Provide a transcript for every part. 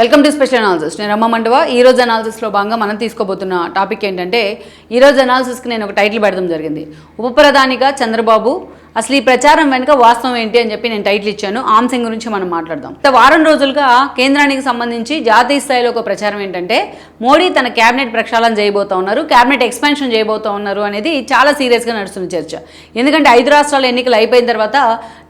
Welcome to special analysis. నేను రమ్మ మండవ. ఈరోజు అనాలిసిస్లో భాగంగా మనం తీసుకోబోతున్న టాపిక్ ఏంటంటే, ఈరోజు అనాలిసిస్కి నేను ఒక టైటిల్ పెడతాం జరిగింది. ఉప ప్రధానిగా చంద్రబాబు, అసలు ఈ ప్రచారం వెనుక వాస్తవం ఏంటి అని చెప్పి నేను టైటిల్ ఇచ్చాను. ఆ అంశం గురించి మనం మాట్లాడదాం. వారం రోజులుగా కేంద్రానికి సంబంధించి జాతీయ స్థాయిలో ఒక ప్రచారం ఏంటంటే, మోడీ తన క్యాబినెట్ ప్రక్షాళన చేయబోతా ఉన్నారు, క్యాబినెట్ ఎక్స్పాన్షన్ చేయబోతా ఉన్నారు అనేది చాలా సీరియస్గా నడుస్తున్న చర్చ. ఎందుకంటే 5 రాష్ట్రాల ఎన్నికలు అయిపోయిన తర్వాత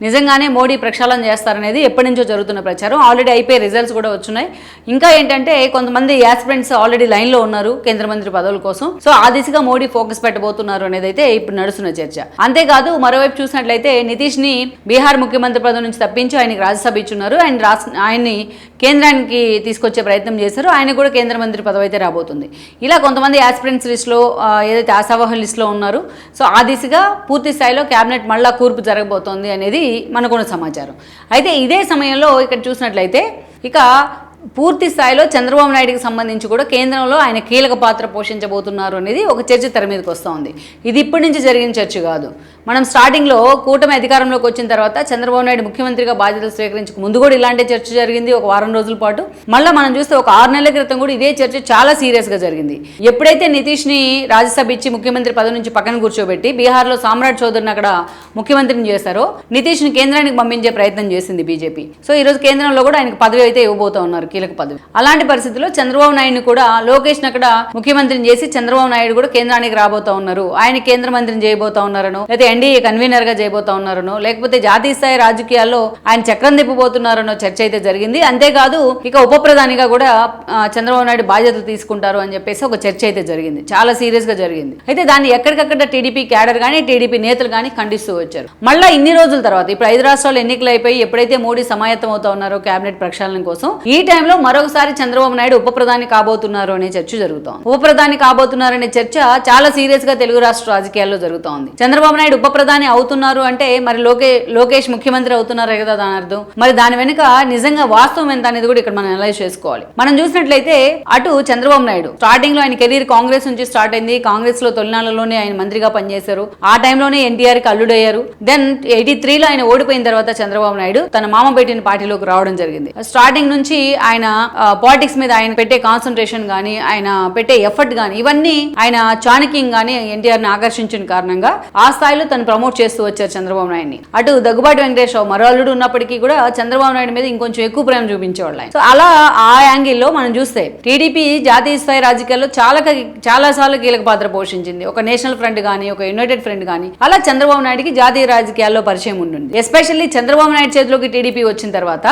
నిజంగానే మోడీ ప్రక్షాళన చేస్తారనేది ఎప్పటి నుంచో జరుగుతున్న ప్రచారం. ఆల్రెడీ అయిపోయి రిజల్ట్స్ కూడా వచ్చున్నాయి. ఇంకా ఏంటంటే కొంతమంది యాస్పిరెంట్స్ ఆల్రెడీ లైన్లో ఉన్నారు కేంద్ర మంత్రి పదవుల కోసం. సో ఆ దిశగా మోడీ ఫోకస్ పెట్టబోతున్నారు అనేది అయితే ఇప్పుడు నడుస్తున్న చర్చ. అంతేకాదు, మరోవైపు చూసినట్లయితే నితీష్ ని బీహార్ ముఖ్యమంత్రి పదవి నుంచి తప్పించి ఆయనకి రాజ్యసభ ఇచ్చున్నారు. ఆయన్ని కేంద్రానికి తీసుకొచ్చే ప్రయత్నం చేశారు. ఆయన కూడా కేంద్ర మంత్రి పదవి అయితే రాబోతుంది. ఇలా కొంతమంది యాస్పిరెంట్స్ లిస్టులో ఏదైతే ఆశావాహుల లిస్టులో ఉన్నారు. సో ఆ దిశగా పూర్తి స్థాయిలో క్యాబినెట్ మళ్ళా కూర్పు జరగబోతోంది అనేది మనకున్న సమాచారం. అయితే ఇదే సమయంలో ఇక్కడ చూసినట్లయితే ఇక పూర్తి స్థాయిలో చంద్రబాబు నాయుడుకి సంబంధించి కూడా కేంద్రంలో ఆయన కీలక పాత్ర పోషించబోతున్నారు అనేది ఒక చర్చ తెర మీదకి వస్తూ ఉంది. ఇది ఇప్పటి నుంచి జరిగిన చర్చ కాదు. మనం స్టార్టింగ్లో కూటమి అధికారంలోకి వచ్చిన తర్వాత చంద్రబాబు నాయుడు ముఖ్యమంత్రిగా బాధ్యతలు స్వీకరించక ముందు కూడా ఇలాంటి చర్చ జరిగింది ఒక వారం రోజుల పాటు. మళ్ళీ మనం చూస్తే ఒక 6 నెలల క్రితం కూడా ఇదే చర్చ చాలా సీరియస్గా జరిగింది. ఎప్పుడైతే నితీష్ని రాజ్యసభ ఇచ్చి ముఖ్యమంత్రి పదవి నుంచి పక్కన కూర్చోబెట్టి బీహార్లో సామ్రాట్ చౌదరిని అక్కడ ముఖ్యమంత్రిని చేశారో, నితీష్ని కేంద్రానికి పంపించే ప్రయత్నం చేసింది బీజేపీ. సో ఈరోజు కేంద్రంలో కూడా ఆయనకు పదవి అయితే ఇవ్వబోతా ఉన్నారు, కీలక పదవి. అలాంటి పరిస్థితుల్లో చంద్రబాబు నాయుడు కూడా లోకేష్ని అక్కడ ముఖ్యమంత్రిని చేసి చంద్రబాబు నాయుడు కూడా కేంద్రానికి రాబోతా ఉన్నారు, ఆయన కేంద్ర మంత్రిని చేయబోతా ఉన్నారనో, లేకపోతే ఎన్డీఏ కన్వీనర్ గా చేయబోతా ఉన్నారనో, లేకపోతే జాతీయ స్థాయి రాజకీయాల్లో ఆయన చక్రం తిప్పబోతున్నారనో చర్చ అయితే జరిగింది. అంతేకాదు ఇక ఉప ప్రధానిగా కూడా చంద్రబాబు నాయుడు బాధ్యతలు తీసుకుంటారు అని చెప్పేసి ఒక చర్చ అయితే జరిగింది. చాలా సీరియస్ గా జరిగింది. అయితే దాన్ని ఎక్కడికక్కడ టీడీపీ క్యాడర్ కానీ టీడీపీ నేతలు కానీ ఖండిస్తూ వచ్చారు. మళ్ళీ ఇన్ని రోజుల తర్వాత ఇప్పుడు 5 రాష్ట్రాలు ఎన్నికలు అయిపోయి ఎప్పుడైతే మోడీ సమాయత్తం అవుతా ఉన్నారో క్యాబినెట్ ప్రక్షాళన కోసం, ఈ టైంలో మరొకసారి చంద్రబాబు నాయుడు ఉప ప్రధాని కాబోతున్నారు అనే చర్చ జరుగుతోంది. ఉప ప్రధాని కాబోతున్నారనే చర్చ చాలా సీరియస్ గా తెలుగు రాష్ట్ర రాజకీయాల్లో జరుగుతోంది. చంద్రబాబు నాయుడు ఉప ప్రధాని అవుతున్నారు అంటే మరి లోకేష్ ముఖ్యమంత్రి అవుతున్నారు కదా దాని అర్థం. మరి దాని వెనుక నిజంగా వాస్తవం ఎంత అనేది కూడా ఇక్కడ మనం అనలైజ్ చేసుకోవాలి. మనం చూసినట్లయితే అటు చంద్రబాబు నాయుడు స్టార్టింగ్ లో ఆయన కెరీర్ కాంగ్రెస్ నుంచి స్టార్ట్ అయింది. కాంగ్రెస్ లో తొలినాళ్లలోనే ఆయన మంత్రిగా పనిచేశారు. ఆ టైంలోనే ఎన్టీఆర్ కి అల్లుడయ్యారు. దెన్ 83లో ఆయన ఓడిపోయిన తర్వాత చంద్రబాబు నాయుడు తన మామ పెట్టిన పార్టీలోకి రావడం జరిగింది. స్టార్టింగ్ నుంచి ఆయన పాలిటిక్స్ మీద ఆయన పెట్టే కాన్సన్ట్రేషన్ గానీ, ఆయన పెట్టే ఎఫర్ట్ గానీ, ఇవన్నీ ఆయన చాణక్యం గానీ ఎన్టీఆర్ ని ఆకర్షించిన కారణంగా ఆ స్థాయిలో తను ప్రమోట్ చేస్తూ వచ్చారు చంద్రబాబు నాయుడిని. అటు దగ్గుబాటి వెంకటేశ్వరరావు మరో అల్లుడు ఉన్నప్పటికీ కూడా చంద్రబాబు నాయుడు మీద ఇంకొంచెం ఎక్కువ ప్రేమ చూపించేవాళ్ళు ఆయన. సో అలా ఆ యాంగిల్లో మనం చూస్తే టీడీపీ జాతీయ స్థాయి రాజకీయాల్లో చాలా సార్లు కీలక పాత్ర పోషించింది. ఒక నేషనల్ ఫ్రంట్ గానీ, ఒక యునైటెడ్ ఫ్రంట్ గానీ, అలా చంద్రబాబు నాయుడుకి జాతీయ రాజకీయాల్లో పరిచయం ఉంటుంది. ఎస్పెషల్లీ చంద్రబాబు నాయుడు చేతిలోకి టీడీపీ వచ్చిన తర్వాత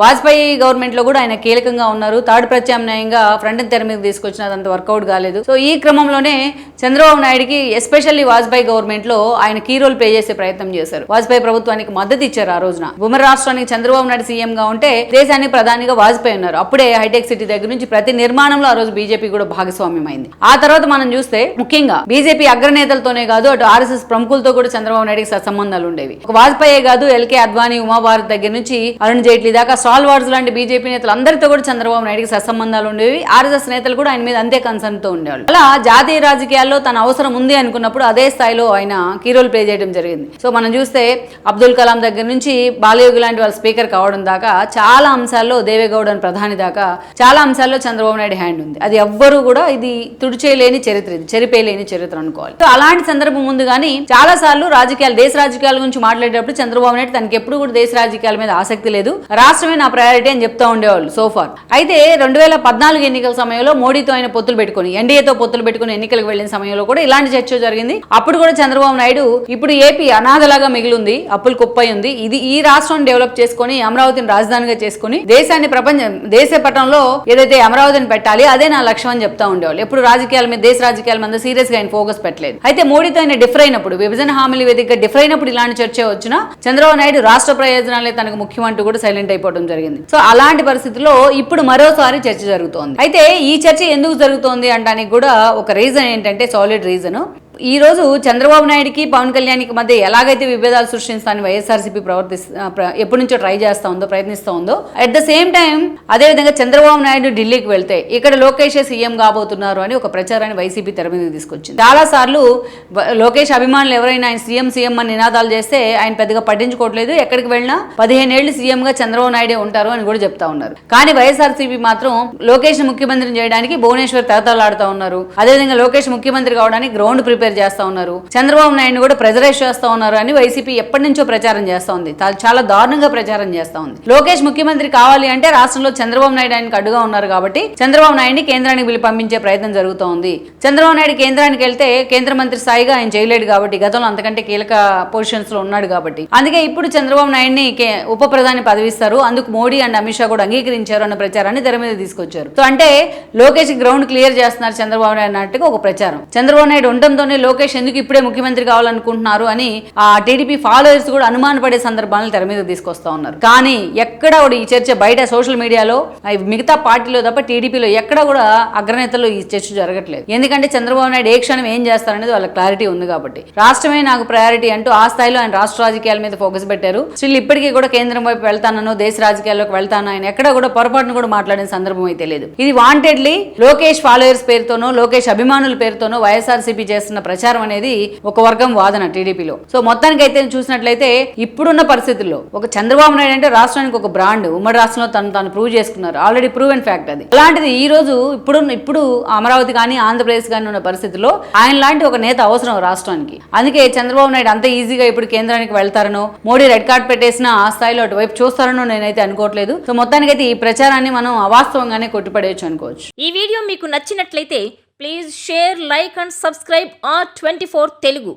వాజ్పేయి గవర్నమెంట్ లో కూడా ఆయన కీలకంగా ఉన్నారు. థర్డ్ ప్రత్యామ్నాయంగా ఫ్రంట్ తెర మీద తీసుకొచ్చిన అదంత వర్కౌట్ కాలేదు. సో ఈ క్రమంలోనే చంద్రబాబు నాయుడుకి ఎస్పెషల్లీ వాజ్పేయి గవర్నమెంట్ లో ఆయన కీ రోల్ ప్లే చేసే ప్రయత్నం చేశారు. వాజ్పేయి ప్రభుత్వానికి మద్దతు ఇచ్చారు. ఆ రోజున ఉమ్మడి రాష్ట్రానికి చంద్రబాబు నాయుడు సీఎం గా ఉంటే దేశానికి ప్రధానిగా వాజ్పేయి ఉన్నారు. అప్పుడే హైటెక్ సిటీ దగ్గర నుంచి ప్రతి నిర్మాణంలో ఆ రోజు బీజేపీ కూడా భాగస్వామ్యం అయింది. ఆ తర్వాత మనం చూస్తే ముఖ్యంగా బీజేపీ అగ్రనేతలతోనే కాదు, అటు ఆర్ఎస్ఎస్ ప్రముఖులతో కూడా చంద్రబాబు నాయుడుకి సత్సంబంధాలు ఉండేవి. ఒక వాజ్పేయి కాదు, ఎల్కే అద్వానీ, ఉమాభారత్ దగ్గర నుంచి అరుణ్ జైట్లీ దాకా స్టాల్ వార్డ్స్ లాంటి బీజేపీ నేతలు అందరితో కూడా చంద్రబాబు నాయుడుకి సత్సంబంధాలు ఉండేవి. ఆర్ఎస్ఎస్ నేతలు కూడా ఆయన మీద అంతే కన్సర్న్ తో ఉండేవాళ్ళు. అలా జాతీయ రాజకీయాల్లో తన అవసరం ఉంది అనుకున్నప్పుడు అదే స్థాయిలో ఆయన కీ రోల్ ప్లే చేయడం జరిగింది. సో మనం చూస్తే అబ్దుల్ కలాం దగ్గర నుంచి బాలయోగి లాంటి వాళ్ళ స్పీకర్ కావడం దాకా చాలా అంశాల్లో, దేవేగౌడ ప్రధాని దాకా చాలా అంశాల్లో చంద్రబాబు నాయుడు హ్యాండ్ ఉంది. అది ఎవ్వరూ కూడా ఇది తుడిచేయలేని చరిత్ర, ఇది చెరిపేయలేని చరిత్ర అనుకోవాలి. సో అలాంటి సందర్భం ముందు కానీ చాలా సార్లు రాజకీయాలు, దేశ రాజకీయాల గురించి మాట్లాడేటప్పుడు చంద్రబాబు నాయుడు తనకి ఎప్పుడు కూడా దేశ రాజకీయాల మీద ఆసక్తి లేదు, రాష్ట్రమే నా ప్రయారిటీ అని చెప్తా ఉండేవాళ్ళు సోఫార్. అయితే 2014 ఎన్నికల సమయంలో మోడీతో ఆయన పొత్తులు పెట్టుకుని, ఎన్డీఏతో పొత్తులు పెట్టుకుని ఎన్నికలకు వెళ్లిన సమయంలో కూడా ఇలాంటి చర్చ జరిగింది. అప్పుడు కూడా చంద్రబాబు నాయుడు ఇప్పుడు ఏపీ అనాథలాగా మిగిలింది, అప్పులు కుప్పై ఉంది, ఇది ఈ రాష్ట్రాన్ని డెవలప్ చేసుకుని అమరావతిని రాజధానిగా చేసుకుని దేశాన్ని దేశ పటంలో ఏదైతే అమరావతిని పెట్టాలి అదే నా లక్ష్యం అని చెప్తా ఉండేవాళ్ళు. ఎప్పుడు రాజకీయాల మీద, దేశ రాజకీయాల మీద సీరియస్ గా ఆయన ఫోకస్ పెట్టలేదు. అయితే మోడీతో ఆయన డిఫర్ అయినప్పుడు, విభజన హామీల వేదికగా డిఫర్ అయినప్పుడు ఇలాంటి చర్చ వచ్చినా చంద్రబాబు నాయుడు రాష్ట్ర ప్రయోజనాలే తనకు ముఖ్యమంటూ కూడా సైలెంట్ అయిపోవడం జరిగింది. సో అలాంటి పరిస్థితుల్లో ఇప్పుడు మరోసారి చర్చ జరుగుతోంది. అయితే ఈ చర్చ ఎందుకు జరుగుతోంది అనడానికి కూడా ఒక రీజన్ ఏంటంటే, సాలిడ్ రీజన్, ఈ రోజు చంద్రబాబు నాయుడుకి పవన్ కళ్యాణ్కి మధ్య ఎలాగైతే విభేదాలు సృష్టిస్తానని వైఎస్ఆర్సీపీ ఎప్పటి నుంచో ట్రై చేస్తా ఉందో ప్రయత్నిస్తూ ఉందో అట్ ద సేమ్ టైం అదేవిధంగా చంద్రబాబు నాయుడు ఢిల్లీకి వెళ్తే ఇక్కడ లోకేష్ సీఎం కాబోతున్నారు అని ఒక ప్రచారాన్ని వైసీపీ తెర మీదకి తీసుకొచ్చింది. చాలా సార్లు లోకేష్ అభిమానులు ఎవరైనా ఆయన సీఎం అని నినాదాలు చేస్తే ఆయన పెద్దగా పట్టించుకోవట్లేదు, ఎక్కడికి వెళ్ళినా 15 ఏళ్లు సీఎంగా చంద్రబాబు నాయుడే ఉంటారు అని కూడా చెప్తా ఉన్నారు. కానీ వైఎస్ఆర్సీపీ మాత్రం లోకేష్ ముఖ్యమంత్రిని చేయడానికి భువనేశ్వర్ తహతలాడుతూ ఉన్నారు. అదేవిధంగా లోకేష్ ముఖ్యమంత్రి కావడానికి గ్రౌండ్ ప్రిపేర్ చేస్తా ఉన్నారు. చంద్రబాబు నాయుడు కూడా ప్రెజరైజ్ చేస్తా ఉన్నారు అని వైసీపీ ఎప్పటి నుంచో ప్రచారం చేస్తా ఉంది. చాలా దారుణంగా ప్రచారం చేస్తా ఉంది. లోకేష్ ముఖ్యమంత్రి కావాలి అంటే రాష్ట్రంలో చంద్రబాబు నాయుడు ఆయనకు అడ్డుగా ఉన్నారు కాబట్టి చంద్రబాబు నాయుడిని కేంద్రానికి పిలిపి పంపించే ప్రయత్నం జరుగుతూ ఉంది. చంద్రబాబు నాయుడు కేంద్రానికి వెళ్తే కేంద్ర మంత్రి స్థాయిగా ఆయన చేయలేడు కాబట్టి, గతంలో అంతకంటే కీలక పొజిషన్స్ లో ఉన్నాడు కాబట్టి, అందుకే ఇప్పుడు చంద్రబాబు నాయుడిని ఉప ప్రధాని పదవిస్తారు, అందుకు మోడీ అండ్ అమిత్ షా కూడా అంగీకరించారు అన్న ప్రచారాన్ని తెర మీద తీసుకొచ్చారు. సో అంటే లోకేష్ గ్రౌండ్ క్లియర్ చేస్తున్నారు చంద్రబాబు నాయుడు అన్నట్టుగా ఒక ప్రచారం. చంద్రబాబు నాయుడు ఉండటంతోనే లోకేష్ ఎందుకు ఇప్పుడే ముఖ్యమంత్రి కావాలనుకుంటున్నారు అని ఆ టీడీపీ ఫాలోయర్స్ కూడా అనుమానపడే సందర్భాలను తెర మీద తీసుకొస్తా ఉన్నారు. కానీ ఎక్కడ కూడా ఈ చర్చ బయట సోషల్ మీడియాలో మిగతా పార్టీలో తప్ప టీడీపీలో ఎక్కడ కూడా అగ్రనేతలు ఈ చర్చ జరగట్లేదు. ఎందుకంటే చంద్రబాబు నాయుడు ఏ క్షణం ఏం చేస్తారనేది వాళ్ళ క్లారిటీ ఉంది కాబట్టి. రాష్ట్రమే నాకు ప్రయారిటీ అంటూ ఆ స్థాయిలో ఆయన రాష్ట్ర రాజకీయాల మీద ఫోకస్ పెట్టారు. స్టిల్ ఇప్పటికీ కూడా కేంద్రం వైపు వెళ్తానో దేశ రాజకీయాల్లోకి వెళ్తాను ఆయన ఎక్కడ కూడా పొరపాటును కూడా మాట్లాడిన సందర్భం అయితే లేదు. ఇది వాంటెడ్లీ లోకేష్ ఫాలోయర్స్ పేరుతోనో లోకేష్ అభిమానుల పేరుతోనో వైఎస్ఆర్సీపీ చేస్తున్న ప్రచారం అనేది ఒక వర్గం వాదన టీడీపీలో. సో మొత్తానికి అయితే చూసినట్లయితే ఇప్పుడున్న పరిస్థితుల్లో ఒక చంద్రబాబు నాయుడు అంటే రాష్ట్రానికి ఒక బ్రాండ్, ఉమ్మడి రాష్ట్రంలో తాను ప్రూవ్ చేసుకున్నారు, ఆల్రెడీ ప్రూవెన్ ఫ్యాక్ట్ అది. అలాంటిది ఈ రోజు ఇప్పుడు అమరావతి కానీ ఆంధ్రప్రదేశ్ కానీ ఉన్న పరిస్థితుల్లో ఆయన లాంటి ఒక నేత అవసరం రాష్ట్రానికి. అందుకే చంద్రబాబు నాయుడు అంత ఈజీగా ఇప్పుడు కేంద్రానికి వెళ్తారనో మోడీ రెడ్ కార్డ్ పెట్టేసినా ఆ స్థాయిలో అటువైపు చూస్తారనో నేనైతే అనుకోవట్లేదు. సో మొత్తానికైతే ఈ ప్రచారాన్ని మనం అవాస్తవంగానే కొట్టిపడేయచ్చు అనుకోవచ్చు. ఈ వీడియో మీకు నచ్చినట్లయితే please share, like and subscribe R24 Telugu.